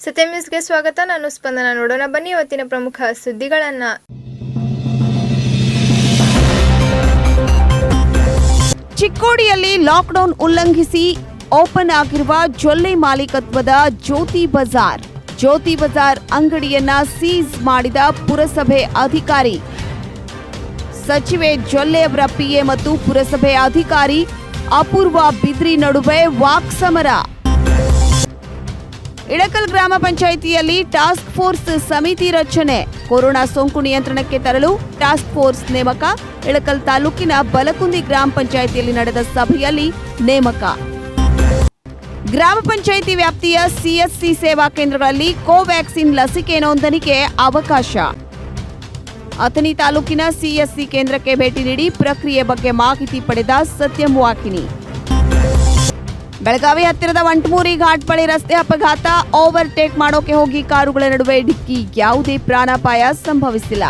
ಸತ್ಯ ನ್ಯೂಸ್ಗೆ ಸ್ವಾಗತ. ನಾನು ಸ್ಪಂದನ. ನೋಡೋಣ ಬನ್ನಿ ಇವತ್ತಿನ ಪ್ರಮುಖ ಸುದ್ದಿಗಳನ್ನ. ಚಿಕ್ಕೋಡಿಯಲ್ಲಿ ಲಾಕ್ಡೌನ್ ಉಲ್ಲಂಘಿಸಿ ಓಪನ್ ಆಗಿರುವ ಜೊಲ್ಲೆ ಮಾಲೀಕತ್ವದ ಜ್ಯೋತಿ ಬಜಾರ್ ಅಂಗಡಿಯನ್ನ ಸೀಸ್ ಮಾಡಿದ ಪುರಸಭೆ ಅಧಿಕಾರಿ. ಸಚಿವೆ ಜೊಲ್ಲೆ ಅವರ ಪಿಎ ಮತ್ತು ಪುರಸಭೆ ಅಧಿಕಾರಿ ಅಪೂರ್ವ ಬಿದ್ರಿ ನಡುವೆ ವಾಕ್ಸಮರ. ಇಳಕಲ್ ಗ್ರಾಮ ಪಂಚಾಯಿತಿಯಲ್ಲಿ ಟಾಸ್ಕ್ ಫೋರ್ಸ್ ಸಮಿತಿ ರಚನೆ. ಕೊರೋನಾ ಸೋಂಕು ನಿಯಂತ್ರಣಕ್ಕೆ ತರಲು ಟಾಸ್ಕ್ ಫೋರ್ಸ್ ನೇಮಕ. ಇಳಕಲ್ ತಾಲೂಕಿನ ಬಲಕುಂದಿ ಗ್ರಾಮ ಪಂಚಾಯಿತಿಯಲ್ಲಿ ನಡೆದ ಸಭೆಯಲ್ಲಿ ನೇಮಕ. ಗ್ರಾಮ ಪಂಚಾಯಿತಿ ವ್ಯಾಪ್ತಿಯ ಸಿಎಸ್ಸಿ ಸೇವಾ ಕೇಂದ್ರಗಳಲ್ಲಿ ಕೋವ್ಯಾಕ್ಸಿನ್ ಲಸಿಕೆ ನೋಂದಣಿಗೆ ಅವಕಾಶ. ಅಥಣಿ ತಾಲೂಕಿನ ಸಿಎಸ್ಸಿ ಕೇಂದ್ರಕ್ಕೆ ಭೇಟಿ ನೀಡಿ ಪ್ರಕ್ರಿಯೆ ಬಗ್ಗೆ ಮಾಹಿತಿ ಪಡೆದ ಸತ್ಯಂ ವಾಹಿನಿ. ಬೆಳಗಾವಿ ಹತ್ತಿರದ ವಂಟಮೂರಿ ಘಾಟ್ ಬಳಿ ರಸ್ತೆ ಅಪಘಾತ. ಓವರ್ಟೇಕ್ ಮಾಡೋಕೆ ಹೋಗಿ ಕಾರುಗಳ ನಡುವೆ ಡಿಕ್ಕಿ. ಯಾವುದೇ ಪ್ರಾಣಾಪಾಯ ಸಂಭವಿಸಿಲ್ಲ.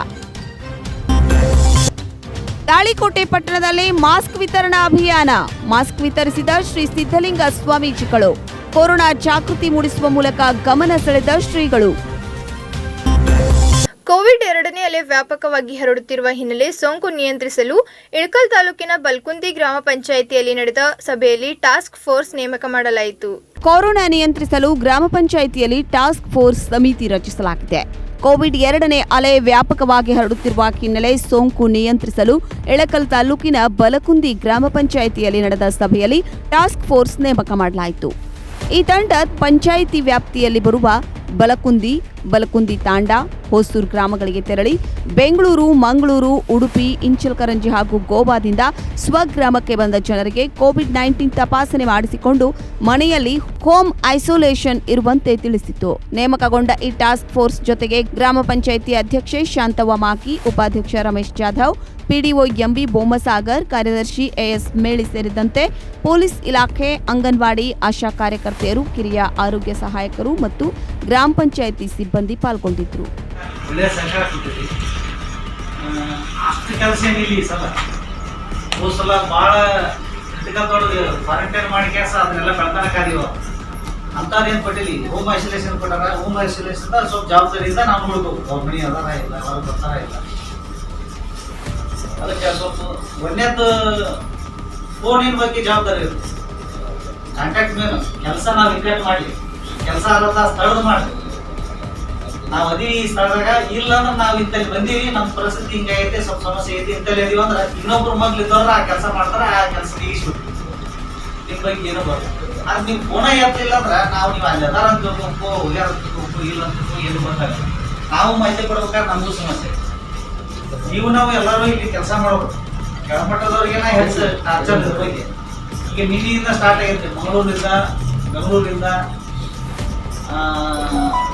ತಾಳಿಕೋಟೆ ಪಟ್ಟಣದಲ್ಲಿ ಮಾಸ್ಕ್ ವಿತರಣಾ ಅಭಿಯಾನ. ಮಾಸ್ಕ್ ವಿತರಿಸಿದ ಶ್ರೀ ಸಿದ್ದಲಿಂಗ ಸ್ವಾಮೀಜಿಗಳು. ಕೊರೋನಾ ಜಾಗೃತಿ ಮೂಡಿಸುವ ಮೂಲಕ ಗಮನ ಸೆಳೆದ ಶ್ರೀಗಳು. ಕೋವಿಡ್ 2ನೇ ಅಲೆ ವ್ಯಾಪಕವಾಗಿ ಹರಡುತ್ತಿರುವ ಹಿನ್ನೆಲೆ ಸೋಂಕು ನಿಯಂತ್ರಿಸಲು ಇಳಕಲ್ ತಾಲೂಕಿನ ಬಲ್ಕುಂದಿ ಗ್ರಾಮ ಪಂಚಾಯಿತಿಯಲ್ಲಿ ನಡೆದ ಸಭೆಯಲ್ಲಿ ಟಾಸ್ಕ್ ಫೋರ್ಸ್ ನೇಮಕ ಮಾಡಲಾಯಿತು. ಕೊರೋನಾ ನಿಯಂತ್ರಿಸಲು ಗ್ರಾಮ ಪಂಚಾಯಿತಿಯಲ್ಲಿ ಟಾಸ್ಕ್ ಫೋರ್ಸ್ ಸಮಿತಿ ರಚಿಸಲಾಗಿದೆ. ಕೋವಿಡ್ 2ನೇ ಅಲೆ ವ್ಯಾಪಕವಾಗಿ ಹರಡುತ್ತಿರುವ ಹಿನ್ನೆಲೆ ಸೋಂಕು ನಿಯಂತ್ರಿಸಲು ಇಳಕಲ್ ತಾಲೂಕಿನ ಬಲಕುಂದಿ ಗ್ರಾಮ ಪಂಚಾಯಿತಿಯಲ್ಲಿ ನಡೆದ ಸಭೆಯಲ್ಲಿ ಟಾಸ್ಕ್ ಫೋರ್ಸ್ ನೇಮಕ ಮಾಡಲಾಯಿತು. ಈ ತಂಡ ಪಂಚಾಯಿತಿ ವ್ಯಾಪ್ತಿಯಲ್ಲಿ ಬರುವ ಬಲಕುಂದಿ ತಾಂಡ, ಹೊಸೂರು ಗ್ರಾಮಗಳಿಗೆ ತೆರಳಿ ಬೆಂಗಳೂರು, ಮಂಗಳೂರು, ಉಡುಪಿ, ಇಂಚಲಕರಂಜಿ ಹಾಗೂ ಗೋವಾದಿಂದ ಸ್ವಗ್ರಾಮಕ್ಕೆ ಬಂದ ಜನರಿಗೆ ಕೋವಿಡ್-19 ತಪಾಸಣೆ ಮಾಡಿಸಿಕೊಂಡು ಮನೆಯಲ್ಲಿ ಹೋಮ್ ಐಸೋಲೇಷನ್ ಇರುವಂತೆ ತಿಳಿಸಿತು. ನೇಮಕಗೊಂಡ ಈ ಟಾಸ್ಕ್ ಫೋರ್ಸ್ ಜೊತೆಗೆ ಗ್ರಾಮ ಪಂಚಾಯಿತಿ ಅಧ್ಯಕ್ಷೆ ಶಾಂತವ್ವ ಮಾಕಿ, ಉಪಾಧ್ಯಕ್ಷ ರಮೇಶ್ ಜಾಧವ್, ಪಿಡಿಒ ಎಂಬಿ ಬೊಮ್ಮಸಾಗರ್, ಕಾರ್ಯದರ್ಶಿ ಎಎಸ್ ಮೇಳಿ ಸೇರಿದಂತೆ ಪೊಲೀಸ್ ಇಲಾಖೆ, ಅಂಗನವಾಡಿ, ಆಶಾ ಕಾರ್ಯಕರ್ತೆಯರು, ಕಿರಿಯ ಆರೋಗ್ಯ ಸಹಾಯಕರು ಮತ್ತು ಗ್ರಾಮ ಪಂಚಾಯಿತಿ ಸಿಬ್ಬಂದಿ ಪಾಲ್ಗೊಂಡಿದ್ದರು. ಒಳ್ಳೆಯ ಸಹಕಾರ ಕೊಟ್ಟಿದ್ವಿ. ಅಷ್ಟು ಕೆಲಸ ಏನಿಲ್ಲ ಈ ಸಲ. ಹೋದ ಸಲ ಭಾಳ ದೊಡ್ಡದು ಕ್ವಾರಂಟೈನ್ ಮಾಡಿ ಕೆಲಸ ಅದನ್ನೆಲ್ಲ ಬೆಳ್ತಾನಕ್ಕಾದೀವ ಅಂಥದ್ದೇನು ಕೊಟ್ಟಿಲ್ಲ. ಹೋಮ್ ಐಸೋಲೇಷನ್ ಕೊಟ್ಟಾರ. ಹೋಮ್ ಐಸೋಲೇಷನ್ ಸ್ವಲ್ಪ ಜವಾಬ್ದಾರಿಯಿಂದ ನಾವು ನೋಡ್ಬೇಕು. ಅವ್ರ ಮನೆ ಅದಾರ ಇಲ್ಲ, ಅವ್ರು ಬರ್ತಾರ ಇಲ್ಲ. ಅದಕ್ಕೆ ಸ್ವಲ್ಪ ಒಂದೇದು ಫೋನಿನ ಬಗ್ಗೆ ಜವಾಬ್ದಾರಿ ಇರುತ್ತೆ. ಕಾಂಟ್ಯಾಕ್ಟ್ ಮೇಲೆ ಕೆಲಸ ನಾವು ವಿಕಟ್ ಮಾಡಲಿ, ಕೆಲಸ ಆದ ಸ್ಥಳದ ಮಾಡಲಿ. ನಾವು ಅದಿ ಸ್ಥಳದಾಗ ಇಲ್ಲ ಅಂದ್ರೆ ನಾವು ಇಂತಲ್ಲಿ ಬಂದೀವಿ, ನಮ್ಮ ಪರಿಸ್ಥಿತಿ ಹಿಂಗೈತೆ, ಸ್ವಲ್ಪ ಸಮಸ್ಯೆ ಐತಿ, ಇಂತಲ್ಲಿ ಇದೀವಿ ಅಂದ್ರೆ ಇನ್ನೊಬ್ರು ಮಗ್ಲಿದ್ದವ್ರ ಆ ಕೆಲಸ ಮಾಡ್ತಾರೆ, ಆ ಕೆಲಸ ನೀಗಿಸ್ಬಿಟ್ಟು ನಿಮ್ಮ ಬಗ್ಗೆ ಏನೋ ಬರ್ತದೆ. ಅದು ನೀವು ಫೋನ ಎತ್ತಲಿಲ್ಲ ಅಂದ್ರೆ ನಾವು ನೀವು ಅಲ್ಲಿ ಅದಾರ ಅಂತ ತಿಳ್ಕೊಬೇಕು, ಹೋಗ್ಯಾರ ಅಂತ ತಿಳ್ಕೊಬೇಕು, ಇಲ್ಲ ಅಂತ ತಿಳ್ಕೊಂಡು ಏನು ಗೊತ್ತಾಗಲ್ಲ. ನಾವು ಮಾಹಿತಿ ಕೊಡ್ಬೇಕಾದ್ರೆ ನಮಗೂ ಸಮಸ್ಯೆ. ನಾವು ಎಲ್ಲರೂ ಇಲ್ಲಿ ಕೆಲಸ ಮಾಡ್ಬೇಕು. ಕೆಳಮಟ್ಟದವ್ರಿಗೆನ ಹೆಚ್ಚು ಟಾರ್ಚರ್ ಇದ್ರ ಬಗ್ಗೆ. ಈಗ ನಿನ್ನೆಯಿಂದ ಸ್ಟಾರ್ಟ್ ಆಗಿರುತ್ತೆ. ಬೆಂಗಳೂರಿಂದ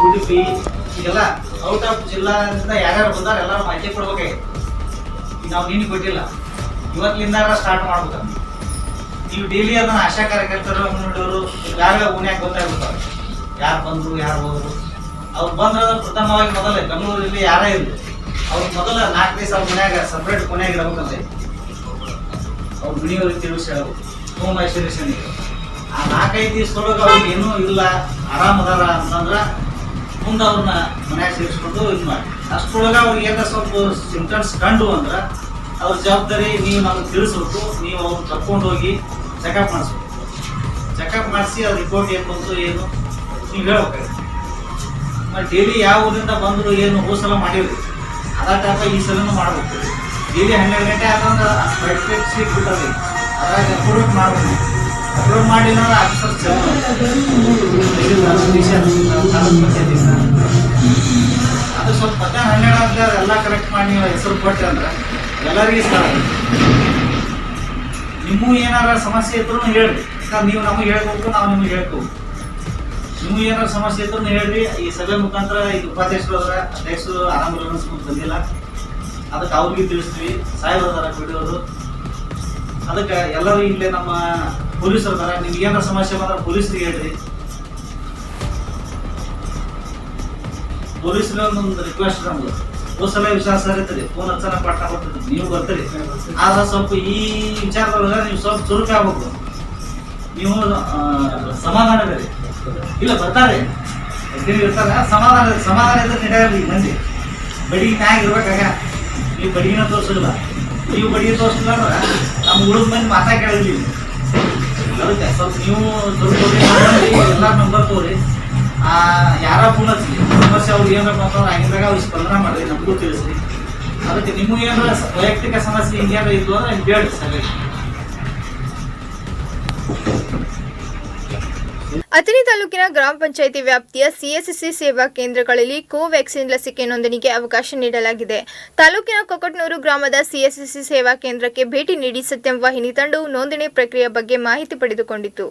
ಉಡುಪಿ ಈಗೆಲ್ಲ ಔಟ್ ಆಫ್ ಜಿಲ್ಲಾದಿಂದ ಯಾರ್ಯಾರು ಬಂದಾರ ಎಲ್ಲರೂ ಮಾಹಿತಿ ಕೊಡ್ಬೇಕಾಗಿತ್ತು. ಈಗ ನಾವು ನಿನ್ನೆ ಕೊಟ್ಟಿಲ್ಲ, ಇವತ್ತಿನಿಂದ ಸ್ಟಾರ್ಟ್ ಮಾಡ್ಬೇಕು. ನೀವು ಡೈಲಿ ಅದನ್ನ ಆಶಾ ಕಾರ್ಯಕರ್ತರು, ಅಂಗನವಾಡಿಯವರು ಯಾರು ಓನ್ಯಾಗ ಗೊತ್ತಾಗ್ಬಿಡ್ತಾರೆ, ಯಾರು ಬಂದರು ಯಾರು ಹೋದ್ರು. ಅವ್ರು ಬಂದ್ರೆ ಪ್ರಥಮವಾಗಿ ಮೊದಲೇ ಬೆಂಗಳೂರಲ್ಲಿ ಯಾರೇ ಇರಲಿ ಅವ್ರಿಗೆ ಮೊದಲ 4 ದಿವಸ ಅವ್ರ ಮನ್ಯಾಗ ಸಪ್ರೇಟ್ ಕೊನೆಯಾಗ ಇರಬೇಕಂತೆ. ಅವ್ರ ಮನೆಯವ್ರಿಗೆ ತಿಳಿಸಿ ಹೇಳಬೇಕು ಹೋಮ್ ಐಸೋಲೇಷನ್ ಇದೆ. ಆ 4-5 ದಿವಸದೊಳಗೆ ಅವ್ರಿಗೆ ಏನೂ ಇಲ್ಲ, ಆರಾಮದಾರ ಅಂತಂದ್ರೆ ಮುಂದೆ ಅವ್ರನ್ನ ಮನ್ಯಾಗ ಸೇರಿಸ್ಕೊಂಡು ಇದು ಮಾಡಿ. ಅಷ್ಟರೊಳಗೆ ಅವ್ರಿಗೆ ಏನಾರ ಸ್ವಲ್ಪ ಸಿಂಪ್ಟಮ್ಸ್ ಕಂಡು ಅಂದ್ರೆ ಅವ್ರ ಜವಾಬ್ದಾರಿ ನೀವು ನಮ್ಗೆ ತಿಳಿಸ್ಬೇಕು. ನೀವು ಅವ್ರನ್ನ ಕರ್ಕೊಂಡು ಹೋಗಿ ಚೆಕಪ್ ಮಾಡಿಸ್ಬೇಕು. ಚೆಕಪ್ ಮಾಡಿಸಿ ಅವ್ರ ರಿಪೋರ್ಟ್ ಏನು ಬಂತು ಏನು ನೀವು ಹೇಳ್ಬೇಕಾಗುತ್ತೆ. ಮತ್ತು ಡೈಲಿ ಯಾವ ಊರಿಂದ ಬಂದರು ಏನು ಹೋಸಲ ಮಾಡಿವ್ರಿ ಅದ ಟೈಪ ಈ ಸಲನೂ ಮಾಡ್ಬೇಕು. ಡೈಲಿ 12 ಗಂಟೆ ಆದಂದ್ರೆ ಸ್ಪ್ರೆಡ್ ಶೀಟ್ ಬಿಟ್ಟದೆ ಅದ್ರಾಗ ಅಪ್ರೂವ್ ಮಾಡ್ಬೇಕು. ಅಪ್ರೂವ್ ಮಾಡಿಲ್ಲ ಅಂದ್ರೆ ಆಫೀಸರ್ ಅದು ಸ್ವಲ್ಪ ಮಧ್ಯಾಹ್ನ 12 ಆದ್ರೆ ಎಲ್ಲ ಕರೆಕ್ಟ್ ಮಾಡಿ ನೀವು ಹೆಸರು ಕೊಟ್ಟೆ ಅಂದ್ರೆ ಎಲ್ಲರಿಗೂ ಇಷ್ಟ. ನಿಮಗೂ ಏನಾರ ಸಮಸ್ಯೆ ಇದ್ರು ಹೇಳ್ರಿ. ನೀವು ನಮಗೆ ಹೇಳ್ಬೇಕು, ನಾವು ನಿಮಗೆ ಹೇಳ್ಕೋಬೇಕು. ನೀವು ಏನಾರು ಸಮಸ್ಯೆ ಇದ್ರು ಹೇಳ್ರಿ. ಈ ಸಭೆ ಮುಖಾಂತರ ಈಗ ಉಪಾಧ್ಯಕ್ಷರು ಅದರ ಅಧ್ಯಕ್ಷರು ಆರಾಮಲ್ಲ ಬಂದಿಲ್ಲ, ಅದಕ್ಕೆ ಅವ್ರಿಗೆ ತಿಳಿಸ್ತೀವಿ. ಸಾಹೇಬ್ ಅದಾರ ಬಿಡೋರು, ಅದಕ್ಕೆ ಎಲ್ಲರೂ ಇಲ್ಲೇ ನಮ್ಮ ಪೊಲೀಸರು ಅದಾರ. ನಿಮ್ಗೆ ಏನಾರು ಸಮಸ್ಯೆ ಬಂದ್ರೆ ಪೊಲೀಸರಿಗೆ ಹೇಳ್ರಿ. ಪೊಲೀಸರ ಒಂದು ರಿಕ್ವೆಸ್ಟ್ ನಮ್ದು ಹೋಸಲ ವಿಶ್ವಾಸ ಇರ್ತದೆ. ಫೋನ್ ಹಚ್ಚನ ಪಾಠ ಬರ್ತದೆ, ನೀವು ಬರ್ತೀರಿ. ಆದ್ರೆ ಸ್ವಲ್ಪ ಈ ವಿಚಾರದೊಳಗೆ ನೀವು ಸ್ವಲ್ಪ ಚುರುಕಾಗಬೇಕು. ನೀವು ಸಮಾಧಾನ ಬೇರೆ ಇಲ್ಲ ಬರ್ತಾರೆ ವೈದ್ಯರು ಇರ್ತಾರ, ಸಮಾಧಾನ ಇದ್ರೆ ನಡೆಯಲ್ಲ. ಈ ಮಂದಿ ಬಡಿಗೆ ನ್ಯಾಯ ಇರ್ಬೇಕಾಗ ನೀವು ಬಡಿಗೆನ ತೋರಿಸಿಲ್ಲ, ನೀವು ಬಡಿಗೆ ತೋರಿಸಿಲ್ಲ ಅಂದ್ರೆ ನಮ್ಮ ಉಳಿದ ಮಂದಿ ಮಾತಾ ಕೇಳಿದ್ವಿ. ಅದಕ್ಕೆ ಸ್ವಲ್ಪ ನೀವು ಎಲ್ಲ ನಂಬರ್ ತೋರಿ, ಯಾರ ಫೋನ್ ಹಚ್ಚಿ ಸಮಸ್ಯೆ ಅವ್ರಿಗೆ ಏನಾರ ಅಂತಂದ್ರೆ ಆಗಿದ್ದಾಗ ಅವ್ರಿಗೆ ಸ್ಪಂದನ ಮಾಡಿರಿ, ನಮಗೂ ತಿಳಿಸ್ರಿ. ಅದಕ್ಕೆ ನಿಮಗೆ ಏನಾರ ವೈಯಕ್ತಿಕ ಸಮಸ್ಯೆ ಹಿಂಗೇನಾರ ಇದ್ವು ಅಂದ್ರೆ ನಿಮ್ಗೆ ಹೇಳಿ ಸರ್. ಅಥಣಿ ತಾಲೂಕಿನ ಗ್ರಾಮ ಪಂಚಾಯಿತಿ ವ್ಯಾಪ್ತಿಯ ಸಿಎಸ್ಸಿ ಸೇವಾ ಕೇಂದ್ರಗಳಲ್ಲಿ ಕೋವ್ಯಾಕ್ಸಿನ್ ಲಸಿಕೆ ನೋಂದಣಿಗೆ ಅವಕಾಶ ನೀಡಲಾಗಿದೆ. ತಾಲೂಕಿನ ಕೊಕಟ್ನೂರು ಗ್ರಾಮದ ಸಿಎಸ್ಸಿ ಸೇವಾ ಕೇಂದ್ರಕ್ಕೆ ಭೇಟಿ ನೀಡಿ ಸತ್ಯಂ ವಾಹಿನಿ ತಂಡವು ನೋಂದಣಿ ಪ್ರಕ್ರಿಯೆ ಬಗ್ಗೆ ಮಾಹಿತಿ ಪಡೆದುಕೊಂಡಿತು.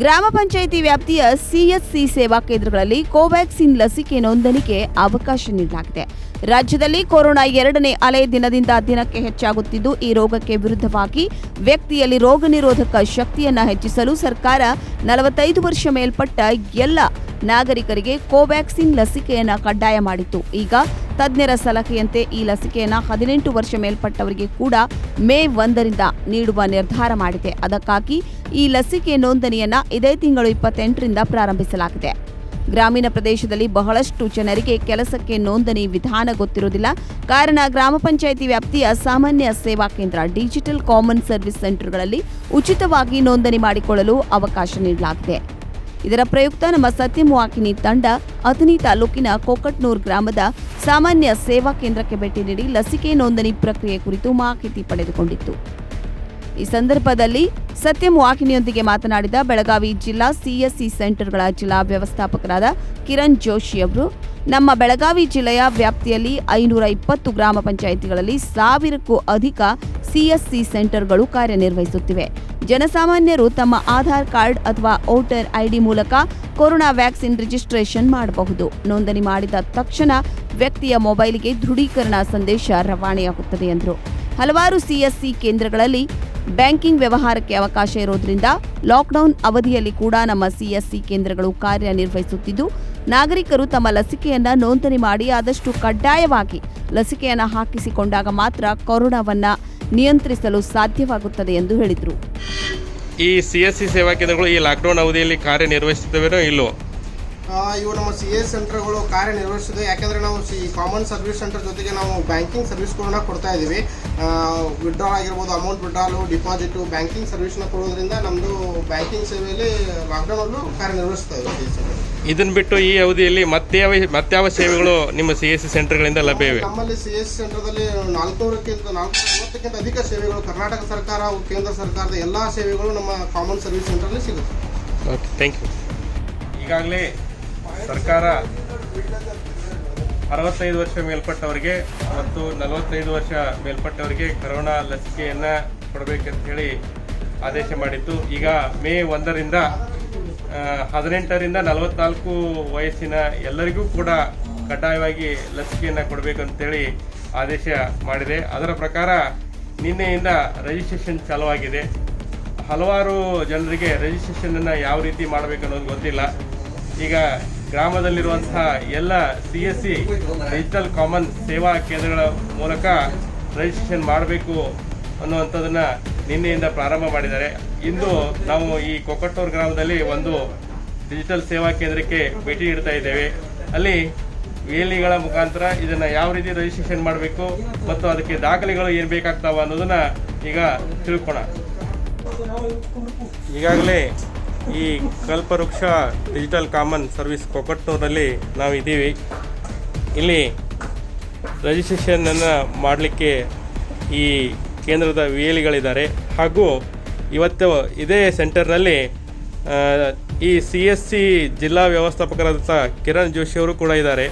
ಗ್ರಾಮ ಪಂಚಾಯಿತಿ ವ್ಯಾಪ್ತಿಯ ಸಿಎಸ್ಸಿ ಸೇವಾ ಕೇಂದ್ರಗಳಲ್ಲಿ ಕೋವ್ಯಾಕ್ಸಿನ್ ಲಸಿಕೆ ನೋಂದಣಿಗೆ ಅವಕಾಶ ನೀಡಲಾಗಿದೆ. ರಾಜ್ಯದಲ್ಲಿ ಕೊರೋನಾ 2ನೇ ಅಲೆ ದಿನದಿಂದ ದಿನಕ್ಕೆ ಹೆಚ್ಚಾಗುತ್ತಿದ್ದು, ಈ ರೋಗಕ್ಕೆ ವಿರುದ್ಧವಾಗಿ ವ್ಯಕ್ತಿಯಲ್ಲಿ ರೋಗ ನಿರೋಧಕ ಶಕ್ತಿಯನ್ನು ಹೆಚ್ಚಿಸಲು ಸರ್ಕಾರ 45 ವರ್ಷ ಮೇಲ್ಪಟ್ಟ ಎಲ್ಲ ನಾಗರಿಕರಿಗೆ ಕೋವ್ಯಾಕ್ಸಿನ್ ಲಸಿಕೆಯನ್ನು ಕಡ್ಡಾಯ ಮಾಡಿತ್ತು. ಈಗ ತಜ್ಞರ ಸಲಹೆಯಂತೆ ಈ ಲಸಿಕೆಯನ್ನು 18 ವರ್ಷ ಮೇಲ್ಪಟ್ಟವರಿಗೆ ಕೂಡ ಮೇ 1ರಿಂದ ನೀಡುವ ನಿರ್ಧಾರ ಮಾಡಿದೆ. ಅದಕ್ಕಾಗಿ ಈ ಲಸಿಕೆ ನೋಂದಣಿಯನ್ನು ಇದೇ ತಿಂಗಳು 28ರಿಂದ ಪ್ರಾರಂಭಿಸಲಾಗಿದೆ. ಗ್ರಾಮೀಣ ಪ್ರದೇಶದಲ್ಲಿ ಬಹಳಷ್ಟು ಜನರಿಗೆ ಕೆಲಸಕ್ಕೆ ನೋಂದಣಿ ವಿಧಾನ ಗೊತ್ತಿರುವುದಿಲ್ಲ. ಕಾರಣ ಗ್ರಾಮ ಪಂಚಾಯಿತಿ ವ್ಯಾಪ್ತಿಯ ಸಾಮಾನ್ಯ ಸೇವಾ ಕೇಂದ್ರ, ಡಿಜಿಟಲ್ ಕಾಮನ್ ಸರ್ವಿಸ್ ಸೆಂಟರ್ಗಳಲ್ಲಿ ಉಚಿತವಾಗಿ ನೋಂದಣಿ ಮಾಡಿಕೊಳ್ಳಲು ಅವಕಾಶ ನೀಡಲಾಗಿದೆ. ಇದರ ಪ್ರಯುಕ್ತ ನಮ್ಮ ಸತ್ಯಂ ವಾಹಿನಿ ತಂಡ ಅಥಣಿ ತಾಲೂಕಿನ ಕೊಕಟ್ನೂರ್ ಗ್ರಾಮದ ಸಾಮಾನ್ಯ ಸೇವಾ ಕೇಂದ್ರಕ್ಕೆ ಭೇಟಿ ನೀಡಿ ಲಸಿಕೆ ನೋಂದಣಿ ಪ್ರಕ್ರಿಯೆ ಕುರಿತು ಮಾಹಿತಿ ಪಡೆದುಕೊಂಡಿತ್ತು. ಈ ಸಂದರ್ಭದಲ್ಲಿ ಸತ್ಯಂ ವಾಹಿನಿಯೊಂದಿಗೆ ಮಾತನಾಡಿದ ಬೆಳಗಾವಿ ಜಿಲ್ಲಾ ಸಿಎಸ್ಸಿ ಸೆಂಟರ್ಗಳ ಜಿಲ್ಲಾ ವ್ಯವಸ್ಥಾಪಕರಾದ ಕಿರಣ್ ಜೋಶಿ ಅವರು, ನಮ್ಮ ಬೆಳಗಾವಿ ಜಿಲ್ಲೆಯ ವ್ಯಾಪ್ತಿಯಲ್ಲಿ 520 ಗ್ರಾಮ ಪಂಚಾಯಿತಿಗಳಲ್ಲಿ 1000ಕ್ಕೂ ಅಧಿಕ ಸಿಎಸ್ಸಿ ಸೆಂಟರ್ಗಳು ಕಾರ್ಯನಿರ್ವಹಿಸುತ್ತಿವೆ. ಜನಸಾಮಾನ್ಯರು ತಮ್ಮ ಆಧಾರ್ ಕಾರ್ಡ್ ಅಥವಾ ವೋಟರ್ ಐಡಿ ಮೂಲಕ ಕೊರೋನಾ ವ್ಯಾಕ್ಸಿನ್ ರಿಜಿಸ್ಟ್ರೇಷನ್ ಮಾಡಬಹುದು. ನೋಂದಣಿ ಮಾಡಿದ ತಕ್ಷಣ ವ್ಯಕ್ತಿಯ ಮೊಬೈಲ್ಗೆ ದೃಢೀಕರಣ ಸಂದೇಶ ರವಾನೆಯಾಗುತ್ತದೆ ಎಂದರು. ಹಲವಾರು ಸಿಎಸ್ಸಿ ಕೇಂದ್ರಗಳಲ್ಲಿ ಬ್ಯಾಂಕಿಂಗ್ ವ್ಯವಹಾರಕ್ಕೆ ಅವಕಾಶ ಇರೋದ್ರಿಂದ ಲಾಕ್ಡೌನ್ ಅವಧಿಯಲ್ಲಿ ಕೂಡ ನಮ್ಮ ಸಿಎಸ್ಸಿ ಕೇಂದ್ರಗಳು ಕಾರ್ಯನಿರ್ವಹಿಸುತ್ತಿದ್ದು, ನಾಗರಿಕರು ತಮ್ಮ ಲಸಿಕೆಯನ್ನು ನೋಂದಣಿ ಮಾಡಿ ಆದಷ್ಟು ಕಡ್ಡಾಯವಾಗಿ ಲಸಿಕೆಯನ್ನು ಹಾಕಿಸಿಕೊಂಡಾಗ ಮಾತ್ರ ಕೊರೋನಾವನ್ನು ನಿಯಂತ್ರಿಸಲು ಸಾಧ್ಯವಾಗುತ್ತದೆ ಎಂದು ಹೇಳಿದರು. ಈ ಸಿಎಸ್ಸಿ ಸೇವಾ ಕೇಂದ್ರಗಳು ಈ ಲಾಕ್ಡೌನ್ ಅವಧಿಯಲ್ಲಿ ಕಾರ್ಯನಿರ್ವಹಿಸುತ್ತವೇನೋ ಇಲ್ಲೋ? ಇವು ನಮ್ಮ ಸಿಎಸ್ ಸೆಂಟರ್ಗಳು ಕಾರ್ಯನಿರ್ವಹಿಸಿದೆ. ಯಾಕೆಂದರೆ ನಾವು ಕಾಮನ್ ಸರ್ವಿಸ್ ಸೆಂಟರ್ ಜೊತೆಗೆ ನಾವು ಬ್ಯಾಂಕಿಂಗ್ ಸರ್ವಿಸ್ಗಳನ್ನ ಕೊಡ್ತಾ ಇದ್ದೀವಿ. ವಿಡ್ರಾಲ್ ಆಗಿರ್ಬೋದು, ಅಮೌಂಟ್ ವಿಡ್ರಾಲು, ಡಿಪಾಸಿಟು, ಬ್ಯಾಂಕಿಂಗ್ ಸರ್ವಿಸ್ನ ಕೊಡೋದ್ರಿಂದ ನಮ್ಮದು ಬ್ಯಾಂಕಿಂಗ್ ಸೇವೆಯಲ್ಲಿ ಲಾಕ್ಡೌನಲ್ಲೂ ಕಾರ್ಯನಿರ್ವಹಿಸ್ತಾ ಇದೆ. ಇದನ್ನು ಬಿಟ್ಟು ಈ ಅವಧಿಯಲ್ಲಿ ಮತ್ಯಾವ ಸೇವೆಗಳು ನಿಮ್ಮ ಸಿಎಸ್ಸಿ ಸೆಂಟರ್ಗಳಿಂದ ಲಭ್ಯವಿವೆ? ನಮ್ಮಲ್ಲಿ ಸಿಎಸ್ ಸೆಂಟರ್ದಲ್ಲಿ 450ಕ್ಕಿಂತ ಅಧಿಕ ಸೇವೆಗಳು ಕರ್ನಾಟಕ ಸರ್ಕಾರ ಹಾಗೂ ಕೇಂದ್ರ ಸರ್ಕಾರದ ಎಲ್ಲ ಸೇವೆಗಳು ನಮ್ಮ ಕಾಮನ್ ಸರ್ವಿಸ್ ಸೆಂಟರ್ನಲ್ಲಿ ಸಿಗುತ್ತೆ. Okay, thank you. ಈಗಾಗಲೇ ಸರ್ಕಾರ 65 ವರ್ಷ ಮೇಲ್ಪಟ್ಟವರಿಗೆ ಮತ್ತು 45 ವರ್ಷ ಮೇಲ್ಪಟ್ಟವರಿಗೆ ಕರೋನಾ ಲಸಿಕೆಯನ್ನು ಕೊಡಬೇಕಂತ ಹೇಳಿ ಆದೇಶ ಮಾಡಿತ್ತು. ಈಗ ಮೇ 1ರಿಂದ 18ರಿಂದ 44 ವಯಸ್ಸಿನ ಎಲ್ಲರಿಗೂ ಕೂಡ ಕಡ್ಡಾಯವಾಗಿ ಲಸಿಕೆಯನ್ನು ಕೊಡಬೇಕಂತೇಳಿ ಆದೇಶ ಮಾಡಿದೆ. ಅದರ ಪ್ರಕಾರ ನಿನ್ನೆಯಿಂದ ರಿಜಿಸ್ಟ್ರೇಷನ್ ಚಾಲುವಾಗಿದೆ. ಹಲವಾರು ಜನರಿಗೆ ರಿಜಿಸ್ಟ್ರೇಷನನ್ನು ಯಾವ ರೀತಿ ಮಾಡಬೇಕು ಅನ್ನೋದು ಗೊತ್ತಿಲ್ಲ. ಈಗ ಗ್ರಾಮದಲ್ಲಿರುವಂತಹ ಎಲ್ಲ ಸಿಎಸ್ಸಿ ಡಿಜಿಟಲ್ ಕಾಮನ್ ಸೇವಾ ಕೇಂದ್ರಗಳ ಮೂಲಕ ರಿಜಿಸ್ಟ್ರೇಷನ್ ಮಾಡಬೇಕು ಅನ್ನುವಂಥದ್ದನ್ನು ನಿನ್ನೆಯಿಂದ ಪ್ರಾರಂಭ ಮಾಡಿದ್ದಾರೆ. ಇಂದು ನಾವು ಈ ಕೊಕಟ್ನೂರು ಗ್ರಾಮದಲ್ಲಿ ಒಂದು ಡಿಜಿಟಲ್ ಸೇವಾ ಕೇಂದ್ರಕ್ಕೆ ಭೇಟಿ ನೀಡ್ತಾ ಇದ್ದೇವೆ. ಅಲ್ಲಿ ವೇಲಿಗಳ ಮುಖಾಂತರ ಇದನ್ನು ಯಾವ ರೀತಿ ರಿಜಿಸ್ಟ್ರೇಷನ್ ಮಾಡಬೇಕು ಮತ್ತು ಅದಕ್ಕೆ ದಾಖಲೆಗಳು ಏನು ಬೇಕಾಗ್ತಾವ ಅನ್ನೋದನ್ನು ಈಗ ತಿಳ್ಕೋಣ. ಈಗಾಗಲೇ ಈ ಕಲ್ಪವೃಕ್ಷ ಡಿಜಿಟಲ್ ಕಾಮನ್ ಸರ್ವಿಸ್ ಕೊಕಟ್ನೂರಲ್ಲಿ ನಾವು ಇದ್ದೀವಿ. ಇಲ್ಲಿ ರಿಜಿಸ್ಟ್ರೇಷನನ್ನು ಮಾಡಲಿಕ್ಕೆ ಈ ಕೇಂದ್ರದ ವೇಲಿಗಳಿದ್ದಾರೆ. ಹಾಗೂ ಇವತ್ತು ಇದೇ ಸೆಂಟರ್ನಲ್ಲಿ ಈ ಸಿಎಸ್ಸಿ ಜಿಲ್ಲಾ ವ್ಯವಸ್ಥಾಪಕರಾದ ಕಿರಣ್ ಜೋಶಿ ಅವರು ಕೂಡ ಇದ್ದಾರೆ.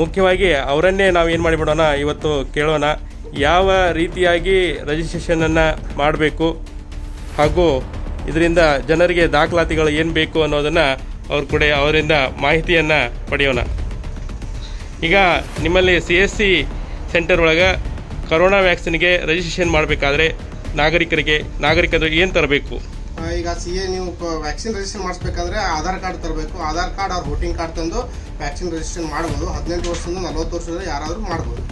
ಮುಖ್ಯವಾಗಿ ಅವರನ್ನೇ ನಾವು ಏನು ಮಾಡಿಬಿಡೋಣ, ಇವತ್ತು ಕೇಳೋಣ ಯಾವ ರೀತಿಯಾಗಿ ರಿಜಿಸ್ಟ್ರೇಷನನ್ನು ಮಾಡಬೇಕು ಹಾಗೂ ಇದರಿಂದ ಜನರಿಗೆ ದಾಖಲಾತಿಗಳು ಏನು ಬೇಕು ಅನ್ನೋದನ್ನು ಅವರಿಂದ ಮಾಹಿತಿಯನ್ನು ಪಡೆಯೋಣ. ಈಗ ನಿಮ್ಮಲ್ಲಿ ಸಿಎಸ್ಸಿ ಸೆಂಟರ್ ಒಳಗೆ ಕರೋನಾ ವ್ಯಾಕ್ಸಿನ್ಗೆ ರಿಜಿಸ್ಟ್ರೇಷನ್ ಮಾಡಬೇಕಾದ್ರೆ ನಾಗರಿಕರು ಏನು ತರಬೇಕು? ಈಗ ನೀವು ವ್ಯಾಕ್ಸಿನ್ ರಿಜಿಸ್ಟ್ರೇಷನ್ ಮಾಡಿಸ್ಬೇಕಂದ್ರೆ ಆಧಾರ್ ಕಾರ್ಡ್ ತರಬೇಕು. ಆಧಾರ್ ಕಾರ್ಡ್ ಅವ್ರ ವೋಟಿಂಗ್ ಕಾರ್ಡ್ ತಂದು ವ್ಯಾಕ್ಸಿನ್ ರಿಜಿಸ್ಟ್ರೇಷನ್ ಮಾಡ್ಬೋದು. 18 ವರ್ಷದಿಂದ 40 ವರ್ಷದಲ್ಲಿ ಯಾರಾದರೂ ಮಾಡ್ಬೋದು.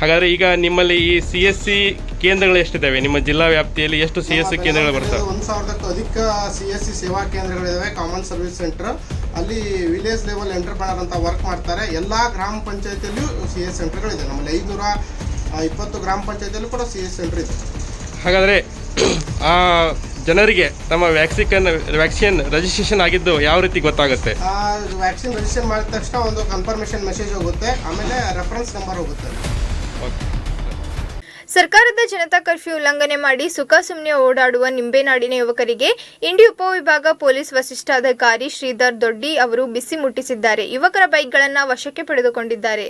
ಹಾಗಾದರೆ ಈಗ ನಿಮ್ಮಲ್ಲಿ ಈ ಸಿಎಸ್ಸಿ ಕೇಂದ್ರಗಳು ಎಷ್ಟಿದ್ದಾವೆ? ನಿಮ್ಮ ಜಿಲ್ಲಾ ವ್ಯಾಪ್ತಿಯಲ್ಲಿ ಎಷ್ಟು ಸಿಎಸ್ಸಿ ಕೇಂದ್ರಗಳು ಬರ್ತವೆ? 1000ಕ್ಕೂ ಅಧಿಕ ಸಿಎಸ್ಸಿ ಸೇವಾ ಕೇಂದ್ರಗಳಿದ್ದಾವೆ, ಕಾಮನ್ ಸರ್ವಿಸ್ ಸೆಂಟರ್. ಅಲ್ಲಿ ವಿಲೇಜ್ ಲೆವೆಲ್ ಎಂಟರ್ಪ್ರನರ್ ಅಂತ ವರ್ಕ್ ಮಾಡ್ತಾರೆ. ಎಲ್ಲ ಗ್ರಾಮ ಪಂಚಾಯತಿಯಲ್ಲೂ CS ಸೆಂಟರ್ಗಳಿದೆ. ನಮ್ಮಲ್ಲಿ 520 ಗ್ರಾಮ ಪಂಚಾಯತಿಯಲ್ಲೂ ಕೂಡ CS ಸೆಂಟರ್ ಇದೆ. ಹಾಗಾದರೆ ಆ ಜನರಿಗೆ ತಮ್ಮ ವ್ಯಾಕ್ಸಿನ್ ರಿಜಿಸ್ಟ್ರೇಷನ್ ಆಗಿದ್ದು ಯಾವ ರೀತಿ ಗೊತ್ತಾಗುತ್ತೆ? ವ್ಯಾಕ್ಸಿನ್ ರಿಜಿಸ್ಟ್ರೇಷನ್ ಮಾಡಿದ ತಕ್ಷಣ ಒಂದು ಕನ್ಫರ್ಮೇಷನ್ ಮೆಸೇಜ್ ಹೋಗುತ್ತೆ, ಆಮೇಲೆ ರೆಫರೆನ್ಸ್ ನಂಬರ್ ಹೋಗುತ್ತೆ. ಸರ್ಕಾರದ ಜನತಾ ಕರ್ಫ್ಯೂ ಉಲ್ಲಂಘನೆ ಮಾಡಿ ಸುಖಾಸುಮ್ಮನೆ ಓಡಾಡುವ ನಿಂಬೇನಾಡಿನ ಯುವಕರಿಗೆ ಇಂಡಿ ಉಪವಿಭಾಗ ಪೊಲೀಸ್ ವರಿಷ್ಠಾಧಿಕಾರಿ ಶ್ರೀಧರ್ ದೊಡ್ಡಿ ಅವರು ಬಿಸಿ ಮುಟ್ಟಿಸಿದ್ದಾರೆ. ಯುವಕರ ಬೈಕ್ಗಳನ್ನು ವಶಕ್ಕೆ ಪಡೆದುಕೊಂಡಿದ್ದಾರೆ.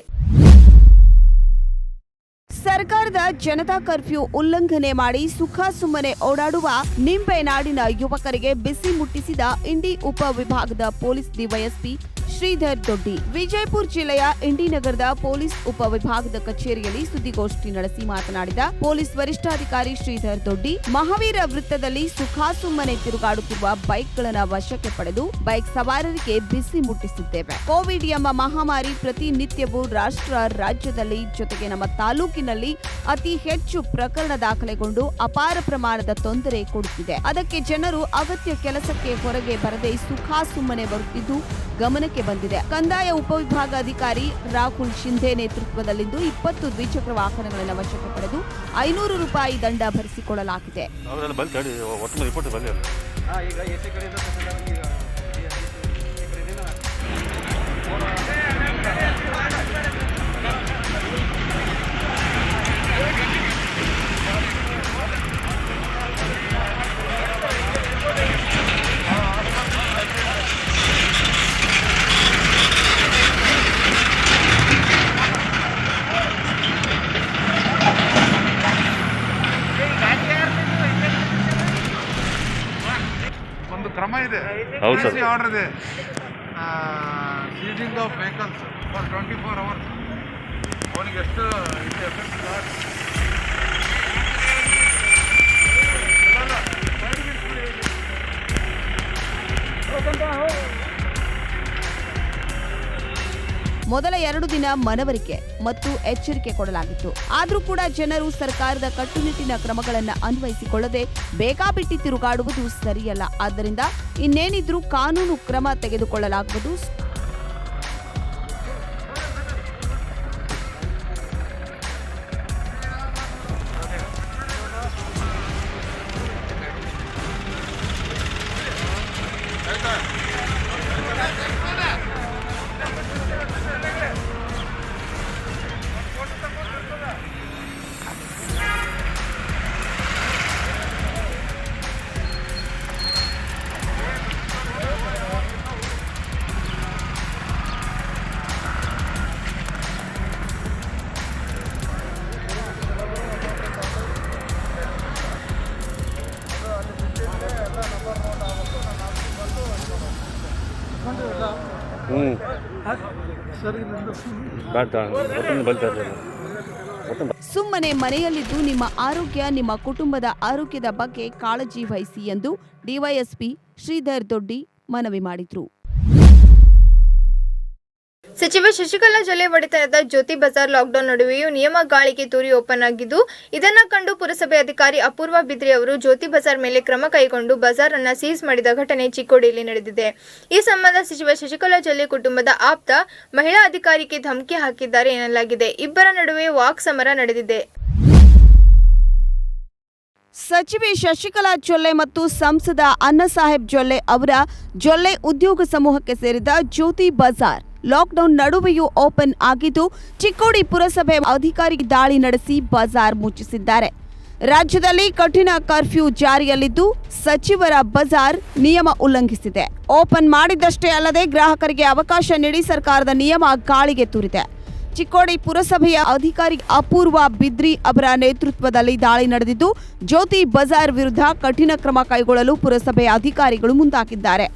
ಸರ್ಕಾರದ ಜನತಾ ಕರ್ಫ್ಯೂ ಉಲ್ಲಂಘನೆ ಮಾಡಿ ಸುಖಾಸುಮ್ಮನೆ ಓಡಾಡುವ ನಿಂಬೆನಾಡಿನ ಯುವಕರಿಗೆ ಬಿಸಿ ಮುಟ್ಟಿಸಿದ ಇಂಡಿ ಉಪವಿಭಾಗದ ಪೊಲೀಸ್ ಡಿವೈಎಸ್ಪಿ ಶ್ರೀಧರ್ ದೊಡ್ಡಿ ವಿಜಯಪುರ ಜಿಲ್ಲೆಯ ಇಂಡಿ ನಗರದ ಪೊಲೀಸ್ ಉಪವಿಭಾಗದ ಕಚೇರಿಯಲ್ಲಿ ಸುದ್ದಿಗೋಷ್ಠಿ ನಡೆಸಿ ಮಾತನಾಡಿದ ಪೊಲೀಸ್ ವರಿಷ್ಠಾಧಿಕಾರಿ ಶ್ರೀಧರ್ ದೊಡ್ಡಿ, ಮಹಾವೀರ ವೃತ್ತದಲ್ಲಿ ಸುಖಾಸುಮ್ಮನೆ ತಿರುಗಾಡುತ್ತಿರುವ ಬೈಕ್ಗಳನ್ನು ವಶಕ್ಕೆ ಪಡೆದು ಬೈಕ್ ಸವಾರರಿಗೆ ಬಿಸಿ ಮುಟ್ಟಿಸಿದ್ದೇವೆ. ಕೋವಿಡ್ ಎಂಬ ಮಹಾಮಾರಿ ಪ್ರತಿನಿತ್ಯವೂ ರಾಜ್ಯದಲ್ಲಿ ಜೊತೆಗೆ ನಮ್ಮ ತಾಲೂಕಿನಲ್ಲಿ ಅತಿ ಹೆಚ್ಚು ಪ್ರಕರಣ ದಾಖಲೆಗೊಂಡು ಅಪಾರ ಪ್ರಮಾಣದ ತೊಂದರೆ ಕೊಡುತ್ತಿದೆ. ಅದಕ್ಕೆ ಜನರು ಅಗತ್ಯ ಕೆಲಸಕ್ಕೆ ಹೊರಗೆ ಬರದೆ ಸುಖಾಸುಮ್ಮನೆ ಬರುತ್ತಿದ್ದು ಗಮನಕ್ಕೆ ಬಂದಿದೆ. ಕಂದಾಯ ಉಪವಿಭಾಗ ಅಧಿಕಾರಿ ರಾಹುಲ್ ಶಿಂಧೆ ನೇತೃತ್ವದಲ್ಲಿಂದು 20 ದ್ವಿಚಕ್ರ ವಾಹನಗಳನ್ನು ವಶಕ್ಕೆ ಪಡೆದು 500 ರೂಪಾಯಿ ದಂಡ ಭರಿಸಿಕೊಳ್ಳಲಾಗಿದೆ. ಒಂದು ಕ್ರಮ ಇದೆ, ಆರ್ಡರ್ ಇದೆ, seizing of vehicles for 24 hours. ಅವನಿಗೆ ಎಷ್ಟು ಮೊದಲ 2 ದಿನ ಮನವರಿಕೆ ಮತ್ತು ಎಚ್ಚರಿಕೆ ಕೊಡಲಾಗಿತ್ತು. ಆದರೂ ಕೂಡ ಜನರು ಸರ್ಕಾರದ ಕಟ್ಟುನಿಟ್ಟಿನ ಕ್ರಮಗಳನ್ನು ಅನ್ವಯಿಸಿಕೊಳ್ಳದೆ ಬೇಕಾಬಿಟ್ಟಿ ತಿರುಗಾಡುವುದು ಸರಿಯಲ್ಲ. ಆದ್ದರಿಂದ ಇನ್ನೇನಿದ್ರೂ ಕಾನೂನು ಕ್ರಮ ತೆಗೆದುಕೊಳ್ಳಲಾಗುವುದು. ಸುಮ್ಮನೆ ಮನೆಯಲ್ಲಿದ್ದು ನಿಮ್ಮ ಆರೋಗ್ಯ, ನಿಮ್ಮ ಕುಟುಂಬದ ಆರೋಗ್ಯದ ಬಗ್ಗೆ ಕಾಳಜಿ ವಹಿಸಿ ಎಂದು ಡಿವೈಎಸ್ಪಿ ಶ್ರೀಧರ್ ದೊಡ್ಡಿ ಮನವಿ ಮಾಡಿದರು. ಸಚಿವ ಶಶಿಕಲಾ ಜೊಲ್ಲೆ ಒಡೆತನದ ಜ್ಯೋತಿ ಬಜಾರ್ ಲಾಕ್ಡೌನ್ ನಡುವೆಯೂ ನಿಯಮ ಗಾಳಿಗೆ ತೂರಿ ಓಪನ್ ಆಗಿದ್ದು, ಇದನ್ನು ಕಂಡು ಪುರಸಭೆ ಅಧಿಕಾರಿ ಅಪೂರ್ವ ಬಿದ್ರಿ ಅವರು ಜ್ಯೋತಿ ಬಜಾರ್ ಮೇಲೆ ಕ್ರಮ ಕೈಗೊಂಡು ಬಜಾರ್ ಅನ್ನು ಸೀಸ್ ಮಾಡಿದ ಘಟನೆ ಚಿಕ್ಕೋಡಿಯಲ್ಲಿ ನಡೆದಿದೆ. ಈ ಸಂಬಂಧ ಸಚಿವ ಶಶಿಕಲಾ ಜೊಲ್ಲೆ ಕುಟುಂಬದ ಆಪ್ತ ಮಹಿಳಾ ಅಧಿಕಾರಿಗೆ ಧಮಕಿ ಹಾಕಿದ್ದಾರೆ ಎನ್ನಲಾಗಿದೆ. ಇಬ್ಬರ ನಡುವೆ ವಾಕ್ ಸಮರ ನಡೆದಿದೆ. ಸಚಿವೆ ಶಶಿಕಲಾ ಜೊಲ್ಲೆ ಮತ್ತು ಸಂಸದ ಅನ್ನಸಾಹೇಬ್ ಜೊಲ್ಲೆ ಅವರ ಜೊಲ್ಲೆ ಉದ್ಯೋಗ ಸಮೂಹಕ್ಕೆ ಸೇರಿದ ಜ್ಯೋತಿ ಬಜಾರ್ ಲಾಕ್ಡೌನ್ ನಡುವೆಯೂ ಓಪನ್ ಆಗಿದ್ದು, ಚಿಕ್ಕೋಡಿ ಪುರಸಭೆ ಅಧಿಕಾರಿ ದಾಳಿ ನಡೆಸಿ ಬಜಾರ್ ಮುಚ್ಚಿಸಿದ್ದಾರೆ. ರಾಜ್ಯದಲ್ಲಿ ಕಠಿಣ ಕರ್ಫ್ಯೂ ಜಾರಿಯಲ್ಲಿದ್ದು, ಸಚಿವರ ಬಜಾರ್ ನಿಯಮ ಉಲ್ಲಂಘಿಸಿದೆ. ಓಪನ್ ಮಾಡಿದ್ದಷ್ಟೇ ಅಲ್ಲದೆ ಗ್ರಾಹಕರಿಗೆ ಅವಕಾಶ ನೀಡಿ ಸರ್ಕಾರದ ನಿಯಮ ಗಾಳಿಗೆ ತೂರಿದೆ. ಚಿಕ್ಕೋಡಿ ಪುರಸಭೆಯ ಅಧಿಕಾರಿ ಅಪೂರ್ವ ಬಿದ್ರಿ ಅವರ ನೇತೃತ್ವದಲ್ಲಿ ದಾಳಿ ನಡೆದಿದ್ದು, ಜ್ಯೋತಿ ಬಜಾರ್ ವಿರುದ್ಧ ಕಠಿಣ ಕ್ರಮ ಕೈಗೊಳ್ಳಲು ಪುರಸಭೆಯ ಅಧಿಕಾರಿಗಳು ಮುಂದಾಗಿದ್ದಾರೆ.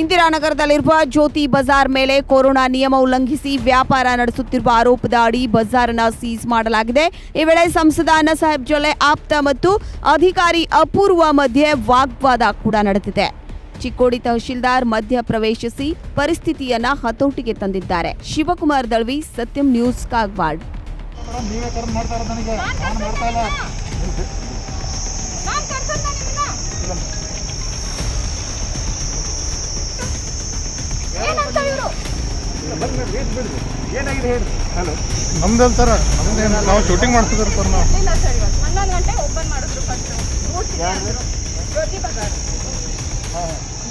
ಇಂದಿರಾನಗರದಲ್ಲಿರುವ ಜ್ಯೋತಿ ಬಜಾರ್ ಮೇಲೆ ಕೊರೋನಾ ನಿಯಮ ಉಲ್ಲಂಘಿಸಿ ವ್ಯಾಪಾರ ನಡೆಸುತ್ತಿರುವ ಆರೋಪದ ಅಡಿ ಬಜಾರನ್ನು ಸೀಸ್ ಮಾಡಲಾಗಿದೆ. ಈ ವೇಳೆ ಸಂಸದ ಅಣ್ಣಾ ಸಾಹೇಬ್ ಜೊಲ್ಲೆ ಆಪ್ತ ಮತ್ತು ಅಧಿಕಾರಿ ಅಪೂರ್ವ ಮಧ್ಯೆ ವಾಗ್ವಾದ ಕೂಡ ನಡೆದಿದೆ. ಚಿಕ್ಕೋಡಿ ತಹಶೀಲ್ದಾರ್ ಮಧ್ಯ ಪ್ರವೇಶಿಸಿ ಪರಿಸ್ಥಿತಿಯನ್ನ ಹತೋಟಿಗೆ ತಂದಿದ್ದಾರೆ. ಶಿವಕುಮಾರ್ ದಳ್ವಿ, ಸತ್ಯಂ ನ್ಯೂಸ್, ಕಾಗವಾಡ್. ನಮ್ದಲ್ಲ ಸರ್, ನಾವು ಶೂಟಿಂಗ್ ಮಾಡ್ತಿದ್ರು ಸರ್. ನಾವು ಇಲ್ಲ ಸರ್, ಇವತ್ತು 11 ಗಂಟೆಗೆ ಓಪನ್ ಮಾಡಿದ್ರು ಫಸ್ಟ್. ಜ್ಯೋತಿ ಬಜಾರ್.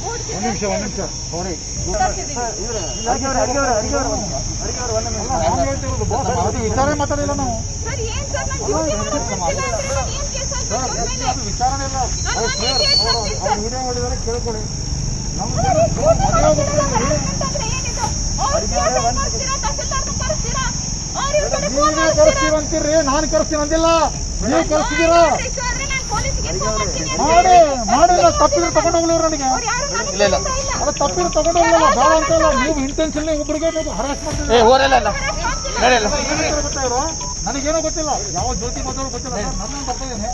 ಒಂದು ನಿಮಿಷ ನೋಡಿ, ವಿಚಾರ ಮಾತಾಡಿಲ್ಲ ನಾವು. ಸರ್ ಏನ್ ಸರ್, ನಾನು ಡ್ಯೂಟಿ ಮಾಡೋದು ಗೊತ್ತಿಲ್ಲ ಅಂದ್ರೆ ನಾನು ಏನ್ ಕೇಸ್ ಹಾಕ್ಬೇಕು ಅವ್ರ ಮೇಲೆ? ವಿಚಾರನೇ ಇಲ್ಲ. ನಾನು ಏನ್ ಕೇಸ್ ಹಾಕ್ತೀನಿ ಸರ್? ವಿಡಿಯೋ ಮಾಡಿದಾರೆ, ಕೇಳ್ಕೊಳ್ಳಿ. ಸರ್, ಈ ಡ್ಯೂಟಿ ಮಾಡೋದಿಲ್ಲ ಅಂತಂದ್ರೆ ಏನಿದು? ಅವ್ರು ಸಿಎಸ್ಐ ಕರ್ಸ್ತೀರಾ, ತಹಸೀಲ್ದಾರ್ನ ಕರ್ಸ್ತೀರಾ? ಅವ್ರು ಇವ್ರ ಕಡೆ ಫೋನ್ ಕರ್ಸ್ತೀವಿ ಅಂತೀರಿ, ನಾನು ಕರ್ಸ್ತೀನಿ ಅಂದಿಲ್ಲ. ನೀವು ಕರ್ಸ್ತಿದ್ದೀರಾ? ನಾನು ಪೊಲೀಸ್ಗೆ ಫೋನ್ ಮಾಡ್ತೀನಿ ಅಂತ ಮಾಡಿ ಹೇಳಿದ್ರೆ ಮಾಡಿಲ್ಲ. ತಪ್ಪಿದ್ರೆ ತಗೊಂಡು ಹೋಗ್ಲಿವ್ರು ನನಗೆ. ಅವ್ರು ಯಾರು ನನಗೆ ಇಲ್ಲ ಅಲ್ಲ, ತಪ್ಪಿದ್ರೆ ತಗೊಂಡು ಹೋಗಲ್ಲ, ಬೇಡ ಅಂತ ಇಲ್ಲ. ನೀವು ಇಂಟೆನ್ಷನ್ಲಿ ಒಬ್ಬರಿಗೆ ಹರಾಸ್ ಮಾಡ್ತೀವಿ. ನನಗೇನೋ ಗೊತ್ತಿಲ್ಲ, ಯಾವ ಜ್ಯೋತಿ ಬದಲು ಗೊತ್ತಿಲ್ಲ. ನನ್ನ ಬರ್ತಾಯಿದ್ದೇನೆ.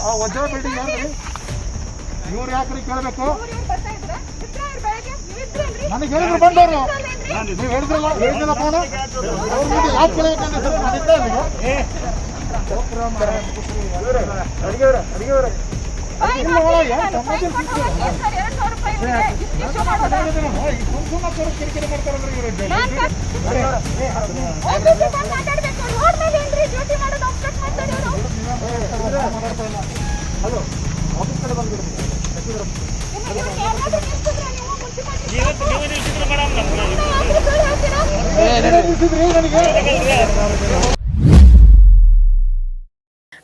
ಆ ವಜ್ರ ಬಿಲ್ಡಿಂಗ್ ಯಾರು? ಇವ್ರು ಯಾಕ್ರಿ ಕೇಳಬೇಕು? ನನಗೆ ಹೇಳಿದ್ರು ಬಂದವರು. ನೀವು ಹೇಳಿದ್ರಲ್ಲ, ಹೇಳಿದ್ರಲ್ಲ ಫೋನು. ಅವ್ರ ಮುಂದೆ ಯಾಕೆ ಕೇಳಬೇಕಂದ್ರೆ ಸರ್ ನಾನಿದ್ದೆ ಅಲ್ಲಿಗೆ. ಇಲ್ಲ ಒಳಗೆ ಸಮಾಜ ಕಿರಿಕಿರಿ ಮಾಡ್ತಾರಂದ್ರೆ ಹಲೋ, ಆಫೀಸ್ ಕಡೆ ಬಂದ್ಬಿಡಿ.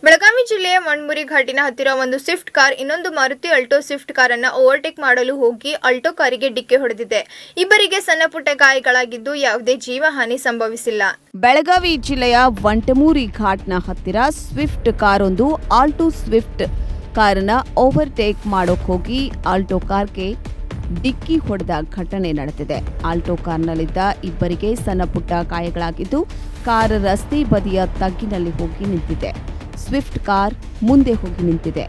ಬೆಳಗಾವಿ ಜಿಲ್ಲೆಯ ಮಣ್ಮುರಿ ಘಾಟಿನ ಹತ್ತಿರ ಒಂದು ಸ್ವಿಫ್ಟ್ ಕಾರ್ ಇನ್ನೊಂದು ಮಾರುತಿ ಅಲ್ಟೋ ಸ್ವಿಫ್ಟ್ ಕಾರನ್ನು ಓವರ್ಟೇಕ್ ಮಾಡಲು ಹೋಗಿ ಅಲ್ಟೋ ಕಾರಿಗೆ ಡಿಕ್ಕಿ ಹೊಡೆದಿದೆ. ಇಬ್ಬರಿಗೆ ಸಣ್ಣಪುಟ್ಟ ಗಾಯಗಳಾಗಿದ್ದು ಯಾವುದೇ ಜೀವಹಾನಿ ಸಂಭವಿಸಿಲ್ಲ. ಬೆಳಗಾವಿ ಜಿಲ್ಲೆಯ ವಂಟಮೂರಿ ಘಾಟ್ನ ಹತ್ತಿರ ಸ್ವಿಫ್ಟ್ ಕಾರೊಂದು ಆಲ್ಟೋ ಸ್ವಿಫ್ಟ್ ಕಾರನ್ನ ಓವರ್ಟೇಕ್ ಮಾಡೋಕ್ ಹೋಗಿ ಆಲ್ಟೋ ಕಾರ್ಗೆ ಡಿಕ್ಕಿ ಹೊಡೆದ ಘಟನೆ ನಡೆದಿದೆ. ಆಲ್ಟೋ ಕಾರ್ನಲ್ಲಿದ್ದ ಇಬ್ಬರಿಗೆ ಸಣ್ಣಪುಟ್ಟ ಗಾಯಗಳಾಗಿದ್ದು ಕಾರ್ ರಸ್ತೆ ಬದಿಯ ತಗ್ಗಿನಲ್ಲಿ ಹೋಗಿ ನಿಂತಿದೆ. ಸ್ವಿಫ್ಟ್ ಕಾರ್ ಮುಂದೆ ಹೋಗಿ ನಿಂತಿದೆ.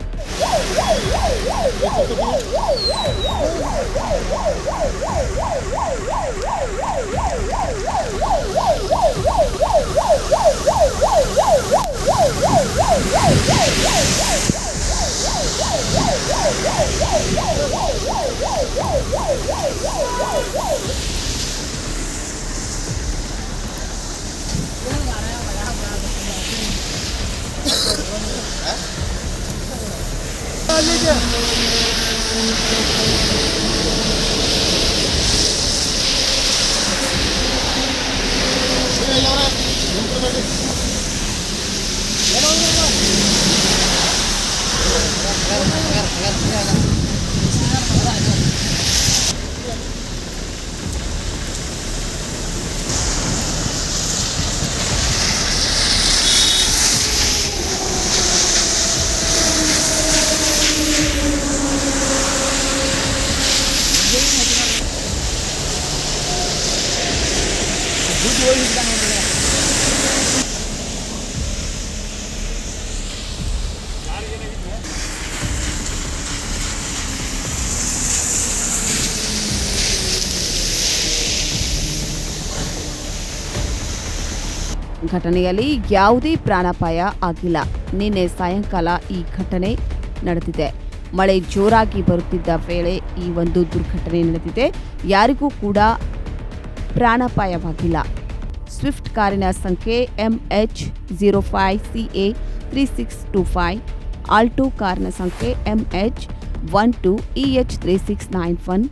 ಘಟನೆಯಲ್ಲಿ ಯಾವುದೇ ಪ್ರಾಣಾಪಾಯ ಆಗಿಲ್ಲ. ನಿನ್ನೆ ಸಾಯಂಕಾಲ ಈ ಘಟನೆ ನಡೆದಿದೆ. ಮಳೆ ಜೋರಾಗಿ ಬರುತ್ತಿದ್ದ ವೇಳೆ ಈ ಒಂದು ದುರ್ಘಟನೆ ನಡೆದಿದೆ. ಯಾರಿಗೂ ಕೂಡ ಪ್ರಾಣಾಪಾಯವಾಗಿಲ್ಲ. ಸ್ವಿಫ್ಟ್ ಕಾರಿನ ಸಂಖ್ಯೆ MH05CA 3625, ಆಲ್ಟೋ ಕಾರ್ನ ಸಂಖ್ಯೆ MH12EH3691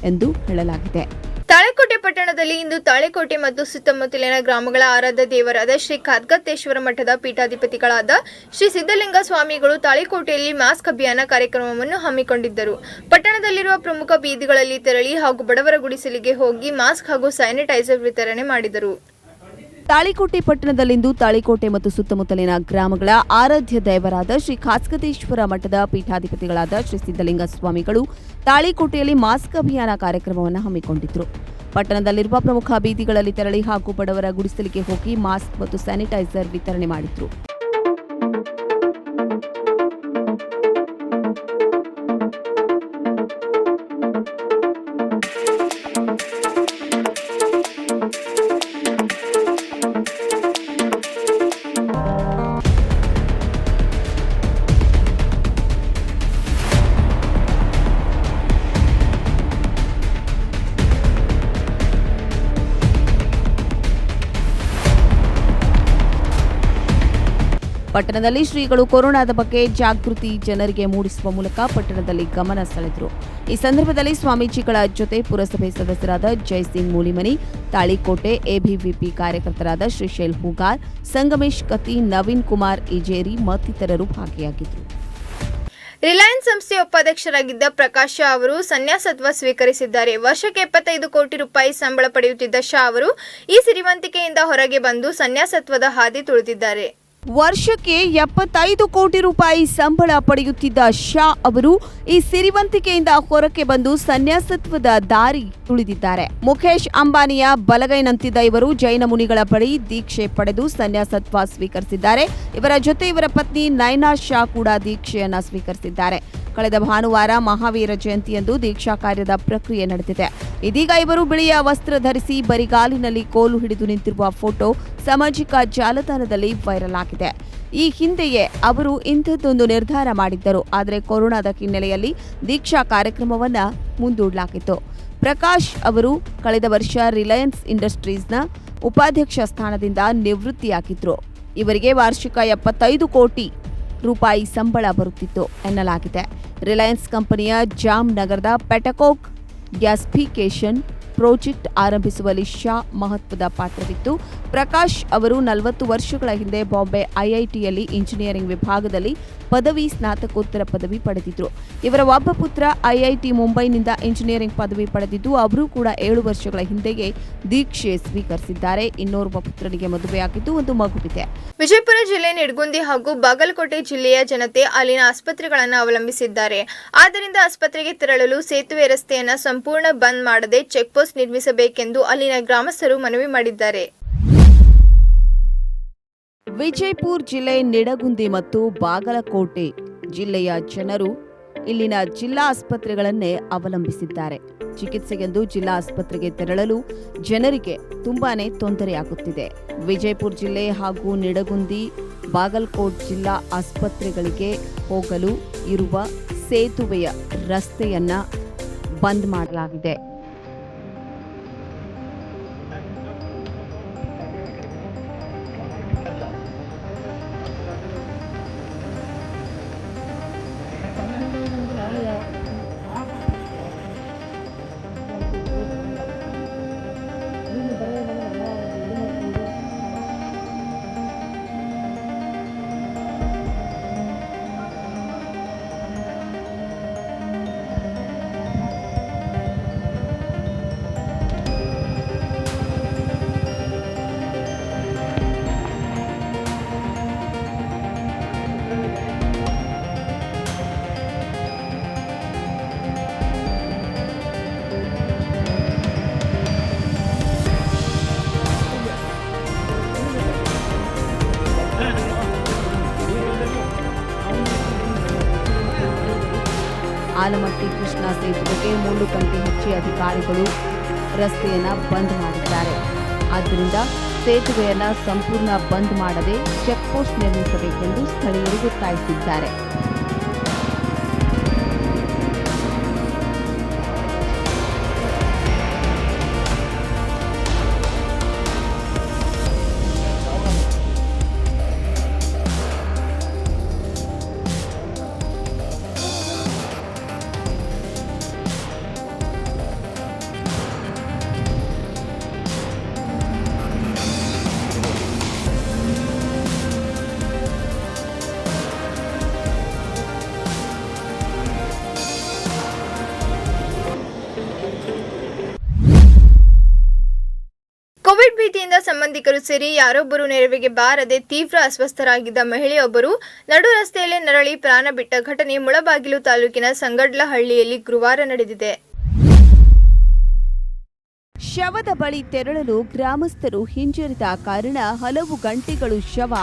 ಎಂದು ಹೇಳಲಾಗಿದೆ. ತಾಳೆಕೋಟೆ ಪಟ್ಟಣದಲ್ಲಿ ಇಂದು ತಾಳೆಕೋಟೆ ಮತ್ತು ಸುತ್ತಮುತ್ತಲಿನ ಗ್ರಾಮಗಳ ಆರಾಧ್ಯ ದೇವರಾದ ಶ್ರೀ ಖಾದ್ಗತ್ತೇಶ್ವರ ಮಠದ ಪೀಠಾಧಿಪತಿಗಳಾದ ಶ್ರೀ ಸಿದ್ದಲಿಂಗ ಸ್ವಾಮಿಗಳು ತಾಳೆಕೋಟೆಯಲ್ಲಿ ಮಾಸ್ಕ್ ಅಭಿಯಾನ ಕಾರ್ಯಕ್ರಮವನ್ನು ಹಮ್ಮಿಕೊಂಡಿದ್ದರು. ಪಟ್ಟಣದಲ್ಲಿರುವ ಪ್ರಮುಖ ಬೀದಿಗಳಲ್ಲಿ ತೆರಳಿ ಹಾಗೂ ಬಡವರ ಗುಡಿಸಲಿಗೆ ಹೋಗಿ ಮಾಸ್ಕ್ ಹಾಗೂ ಸ್ಯಾನಿಟೈಸರ್ ವಿತರಣೆ ಮಾಡಿದರು. ತಾಳಿಕೋಟೆ ಪಟ್ಟಣದಲ್ಲಿಂದು ತಾಳಿಕೋಟೆ ಮತ್ತು ಸುತ್ತಮುತ್ತಲಿನ ಗ್ರಾಮಗಳ ಆರಾಧ್ಯ ದೇವರಾದ ಶ್ರೀ ಖಾದ್ಗತ್ತೇಶ್ವರ ಮಠದ ಪೀಠಾಧಿಪತಿಗಳಾದ ಶ್ರೀ ಸಿದ್ದಲಿಂಗ ಸ್ವಾಮಿಗಳು ತಾಳಿಕೋಟೆಯಲ್ಲಿ ಮಾಸ್ಕ್ ಅಭಿಯಾನ ಕಾರ್ಯಕ್ರಮವನ್ನು ಹಮ್ಮಿಕೊಂಡಿದ್ದರು. ಪಟ್ಟಣದಲ್ಲಿರುವ ಪ್ರಮುಖ ಬೀದಿಗಳಲ್ಲಿ ತೆರಳಿ ಹಾಗೂ ಬಡವರ ಗುಡಿಸಲಿಗೆ ಹೋಗಿ ಮಾಸ್ಕ್ ಮತ್ತು ಸ್ಯಾನಿಟೈಸರ್ ವಿತರಣೆ ಮಾಡಿದರು. ಪಟ್ಟಣದಲ್ಲಿ ಶ್ರೀಗಳು ಕೊರೋನಾದ ಬಗ್ಗೆ ಜಾಗೃತಿ ಜನರಿಗೆ ಮೂಡಿಸುವ ಮೂಲಕ ಪಟ್ಟಣದಲ್ಲಿ ಗಮನ ಸೆಳೆದರು. ಈ ಸಂದರ್ಭದಲ್ಲಿ ಸ್ವಾಮೀಜಿಗಳ ಜೊತೆ ಪುರಸಭೆ ಸದಸ್ಯರಾದ ಜಯಸಿಂಗ್ ಮೂಲಿಮನಿ, ತಾಳಿಕೋಟೆ ಎಬಿವಿಪಿ ಕಾರ್ಯಕರ್ತರಾದ ಶ್ರೀಶೈಲ್ ಹೂಗಾರ್, ಸಂಗಮೇಶ್ ಕತಿ, ನವೀನ್ ಕುಮಾರ್ ಇಜೇರಿ ಮತ್ತಿತರರು ಭಾಗಿಯಾಗಿದ್ದರು. ರಿಲಯನ್ಸ್ ಸಂಸ್ಥೆಯ ಉಪಾಧ್ಯಕ್ಷರಾಗಿದ್ದ ಪ್ರಕಾಶ್ ಶಾ ಅವರು ಸನ್ಯಾಸತ್ವ ಸ್ವೀಕರಿಸಿದ್ದಾರೆ. ವರ್ಷಕ್ಕೆ 75 ಕೋಟಿ ರೂಪಾಯಿ ಸಂಬಳ ಪಡೆಯುತ್ತಿದ್ದ ಶಾ ಅವರು ಈ ಸಿರಿವಂತಿಕೆಯಿಂದ ಹೊರಗೆ ಬಂದು ಸನ್ಯಾಸತ್ವದ ಹಾದಿ ತುಳಿದಿದ್ದಾರೆ. ವರ್ಷಕ್ಕೆ 75 ಕೋಟಿ ರೂಪಾಯಿ ಸಂಬಳ ಪಡೆಯುತ್ತಿದ್ದ ಶಾ ಅವರು ಈ ಸಿರಿವಂತಿಕೆಯಿಂದ ಹೊರಕ್ಕೆ ಬಂದು ಸನ್ಯಾಸತ್ವದ ದಾರಿ ತುಳಿದಿದ್ದಾರೆ. ಮುಖೇಶ್ ಅಂಬಾನಿಯ ಬಲಗೈನಂತಿದ್ದ ಇವರು ಜೈನ ಮುನಿಗಳ ಬಳಿ ದೀಕ್ಷೆ ಪಡೆದು ಸನ್ಯಾಸತ್ವ ಸ್ವೀಕರಿಸಿದ್ದಾರೆ. ಇವರ ಜೊತೆ ಇವರ ಪತ್ನಿ ನೈನಾ ಶಾ ಕೂಡ ದೀಕ್ಷೆಯನ್ನ ಸ್ವೀಕರಿಸಿದ್ದಾರೆ. ಕಳೆದ ಭಾನುವಾರ ಮಹಾವೀರ ಜಯಂತಿಯಂದು ದೀಕ್ಷಾ ಕಾರ್ಯದ ಪ್ರಕ್ರಿಯೆ ನಡೆದಿದೆ. ಇದೀಗ ಇವರು ಬಿಳಿಯ ವಸ್ತ್ರ ಧರಿಸಿ ಬರಿಗಾಲಿನಲ್ಲಿ ಕೋಲು ಹಿಡಿದು ನಿಂತಿರುವ ಫೋಟೋ ಸಾಮಾಜಿಕ ಜಾಲತಾಣದಲ್ಲಿ ವೈರಲ್ ಆಗಿದೆ. ಈ ಹಿಂದೆಯೇ ಅವರು ಇಂಥದ್ದೊಂದು ನಿರ್ಧಾರ ಮಾಡಿದ್ದರು. ಆದರೆ ಕೊರೋನಾದ ಹಿನ್ನೆಲೆಯಲ್ಲಿ ದೀಕ್ಷಾ ಕಾರ್ಯಕ್ರಮವನ್ನ ಮುಂದೂಡಲಾಗಿತ್ತು. ಪ್ರಕಾಶ್ ಅವರು ಕಳೆದ ವರ್ಷ ರಿಲಯನ್ಸ್ ಇಂಡಸ್ಟ್ರೀಸ್ನ ಉಪಾಧ್ಯಕ್ಷ ಸ್ಥಾನದಿಂದ ನಿವೃತ್ತಿಯಾಗಿದ್ರು. ಇವರಿಗೆ ವಾರ್ಷಿಕ 75 ಕೋಟಿ ರೂಪಾಯಿ ಸಂಬಳ ಬರುತ್ತಿತ್ತು ಎನ್ನಲಾಗಿದೆ. ರಿಲಯನ್ಸ್ ಕಂಪನಿಯ ಜಾಮ್ ನಗರದ ಪೆಟಕೋಕ್ ಗ್ಯಾಸ್ಫಿಕೇಶನ್ ಪ್ರಾಜೆಕ್ಟ್ ಆರಂಭಿಸುವಲ್ಲಿ ಶಾ ಮಹತ್ವದ ಪಾತ್ರವಿತ್ತು. ಪ್ರಕಾಶ್ ಅವರು 40 ವರ್ಷಗಳ ಹಿಂದೆ ಬಾಂಬೆ ಐಐಟಿಯಲ್ಲಿ ಇಂಜಿನಿಯರಿಂಗ್ ವಿಭಾಗದಲ್ಲಿ ಪದವಿ ಸ್ನಾತಕೋತ್ತರ ಪದವಿ ಪಡೆದಿದ್ರು. ಇವರ ಒಬ್ಬ ಪುತ್ರ ಐಐಟಿ ಮುಂಬೈನಿಂದ ಇಂಜಿನಿಯರಿಂಗ್ ಪದವಿ ಪಡೆದಿದ್ದು ಅವರು ಕೂಡ 7 ವರ್ಷಗಳ ಹಿಂದೆಯೇ ದೀಕ್ಷೆ ಸ್ವೀಕರಿಸಿದ್ದಾರೆ. ಇನ್ನೋರ್ವ ಪುತ್ರನಿಗೆ ಮದುವೆಯಾಗಿದ್ದು ಒಂದು ಮಗುವಿದೆ. ವಿಜಯಪುರ ಜಿಲ್ಲೆ ನಿಡಗುಂದಿ ಹಾಗೂ ಬಾಗಲಕೋಟೆ ಜಿಲ್ಲೆಯ ಜನತೆ ಅಲ್ಲಿನ ಆಸ್ಪತ್ರೆಗಳನ್ನು ಅವಲಂಬಿಸಿದ್ದಾರೆ. ಆದ್ದರಿಂದ ಆಸ್ಪತ್ರೆಗೆ ತೆರಳಲು ಸೇತುವೆ ರಸ್ತೆಯನ್ನು ಸಂಪೂರ್ಣ ಬಂದ್ ಮಾಡದೆ ಚೆಕ್ಪೋಸ್ಟ್ ನಿರ್ಮಿಸಬೇಕೆಂದು ಅಲ್ಲಿನ ಗ್ರಾಮಸ್ಥರು ಮನವಿ ಮಾಡಿದ್ದಾರೆ. ವಿಜಯಪುರ ಜಿಲ್ಲೆ ನಿಡಗುಂದಿ ಮತ್ತು ಬಾಗಲಕೋಟೆ ಜಿಲ್ಲೆಯ ಜನರು ಇಲ್ಲಿನ ಜಿಲ್ಲಾ ಆಸ್ಪತ್ರೆಗಳನ್ನೇ ಅವಲಂಬಿಸಿದ್ದಾರೆ. ಚಿಕಿತ್ಸೆಗೆಂದು ಜಿಲ್ಲಾ ಆಸ್ಪತ್ರೆಗೆ ತೆರಳಲು ಜನರಿಗೆ ತುಂಬಾನೇ ತೊಂದರೆಯಾಗುತ್ತಿದೆ. ವಿಜಯಪುರ ಜಿಲ್ಲೆ ಹಾಗೂ ನಿಡಗುಂದಿ ಬಾಗಲಕೋಟ್ ಜಿಲ್ಲಾ ಆಸ್ಪತ್ರೆಗಳಿಗೆ ಹೋಗಲು ಇರುವ ಸೇತುವೆಯ ರಸ್ತೆಯನ್ನ ಬಂದ್ ಮಾಡಲಾಗಿದೆ. ಆಲಮಟ್ಟಿ ಕೃಷ್ಣಾ ಸೇತುವೆಗೆ ಮುಳ್ಳು ಕಂಟಿ ಹಚ್ಚಿ ಅಧಿಕಾರಿಗಳು ರಸ್ತೆಯನ್ನು ಬಂದ್ ಮಾಡಿದ್ದಾರೆ. ಆದ್ದರಿಂದ ಸೇತುವೆಯನ್ನು ಸಂಪೂರ್ಣ ಬಂದ್ ಮಾಡದೆ ಚೆಕ್ಪೋಸ್ಟ್ ನಿರ್ಮಿಸಬೇಕೆಂದು ಸ್ಥಳೀಯರು ಒತ್ತಾಯಿಸಿದ್ದಾರೆ. ಕುಟುಂಬದಿಂದ ಸಂಬಂಧಿಕರು ಸೇರಿ ಯಾರೊಬ್ಬರು ನೆರವಿಗೆ ಬಾರದೆ ತೀವ್ರ ಅಸ್ವಸ್ಥರಾಗಿದ್ದ ಮಹಿಳೆಯೊಬ್ಬರು ನಡು ರಸ್ತೆಯಲ್ಲೇ ನರಳಿ ಪ್ರಾಣ ಬಿಟ್ಟ ಘಟನೆ ಮುಳಬಾಗಿಲು ತಾಲೂಕಿನ ಸಂಗಡ್ಲಹಳ್ಳಿಯಲ್ಲಿ ಗುರುವಾರ ನಡೆದಿದೆ. ಶವದ ಬಳಿ ತೆರಳಲು ಗ್ರಾಮಸ್ಥರು ಹಿಂಜರಿದ ಕಾರಣ ಹಲವು ಗಂಟೆಗಳು ಶವ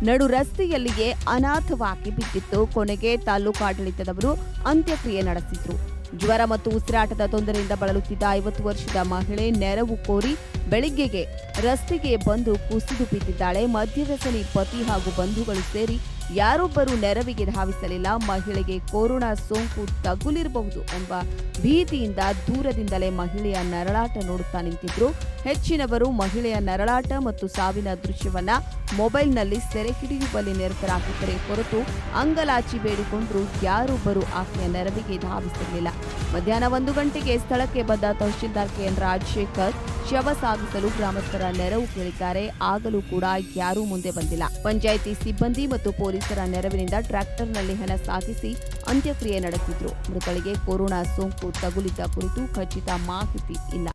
ನಡು ರಸ್ತೆಯಲ್ಲಿಯೇ ಅನಾಥವಾಗಿ ಬಿದ್ದಿತ್ತು. ಕೊನೆಗೆ ತಾಲೂಕಾಡಳಿತದವರು ಅಂತ್ಯಕ್ರಿಯೆ ನಡೆಸಿದ್ರು. ಜ್ವರ ಮತ್ತು ಉಸಿರಾಟದ ತೊಂದರೆಯಿಂದ ಬಳಲುತ್ತಿದ್ದ 50 ವರ್ಷದ ಮಹಿಳೆ ನೆರವು ಕೋರಿ ಬೆಳಿಗ್ಗೆಗೆ ರಸ್ತೆಗೆ ಬಂದು ಕುಸಿದು ಬಿದ್ದಿದ್ದಾಳೆ. ಮದ್ಯವ್ಯಸನಿ ಪತಿ ಹಾಗೂ ಬಂಧುಗಳು ಸೇರಿ ಯಾರೊಬ್ಬರೂ ನೆರವಿಗೆ ಧಾವಿಸಲಿಲ್ಲ. ಮಹಿಳೆಗೆ ಕೊರೋನಾ ಸೋಂಕು ತಗುಲಿರಬಹುದು ಎಂಬ ಭೀತಿಯಿಂದ ದೂರದಿಂದಲೇ ಮಹಿಳೆಯ ನರಳಾಟ ನೋಡುತ್ತಾ ನಿಂತಿದ್ರು. ಹೆಚ್ಚಿನವರು ಮಹಿಳೆಯ ನರಳಾಟ ಮತ್ತು ಸಾವಿನ ದೃಶ್ಯವನ್ನ ಮೊಬೈಲ್ನಲ್ಲಿ ಸೆರೆ ಹಿಡಿಯುವಲ್ಲಿ ನಿರತರಾಗಿದ್ದರೆ ಹೊರತು ಅಂಗಲಾಚಿ ಬೇಡಿಕೊಂಡ್ರು ಯಾರೊಬ್ಬರು ಆಕೆಯ ನೆರವಿಗೆ ಧಾವಿಸಿರಲಿಲ್ಲ. ಮಧ್ಯಾಹ್ನ 1 ಗಂಟೆಗೆ ಸ್ಥಳಕ್ಕೆ ಬಂದ ತಹಶೀಲ್ದಾರ್ ಕೆಎನ್ ರಾಜಶೇಖರ್ ಶವ ಸಾಗಿಸಲು ಗ್ರಾಮಸ್ಥರ ನೆರವು ಕೇಳಿದ್ದಾರೆ. ಆಗಲೂ ಕೂಡ ಯಾರೂ ಮುಂದೆ ಬಂದಿಲ್ಲ. ಪಂಚಾಯಿತಿ ಸಿಬ್ಬಂದಿ ಮತ್ತು ಪೊಲೀಸರ ನೆರವಿನಿಂದ ಟ್ರ್ಯಾಕ್ಟರ್ನಲ್ಲಿ ಹೆಣ ಸಾಗಿಸಿ ಅಂತ್ಯಕ್ರಿಯೆ ನಡೆಸಿದ್ರು. ಮೃತಳಿಗೆ ಕೊರೋನಾ ಸೋಂಕು ತಗುಲಿದ್ದ ಕುರಿತು ಖಚಿತ ಮಾಹಿತಿ ಇಲ್ಲ.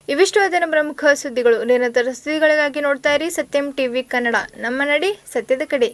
ಇವಿಷ್ಟು ಅದರ ಪ್ರಮುಖ ಸುದ್ದಿಗಳು. ನಿರಂತರ ಸುದ್ದಿಗಳಿಗಾಗಿ ನೋಡ್ತಾ ಇರಿ ಸತ್ಯಂ ಟಿವಿ ಕನ್ನಡ. ನಮ್ಮ ನಡಿ ಸತ್ಯದ ಕಡೆ.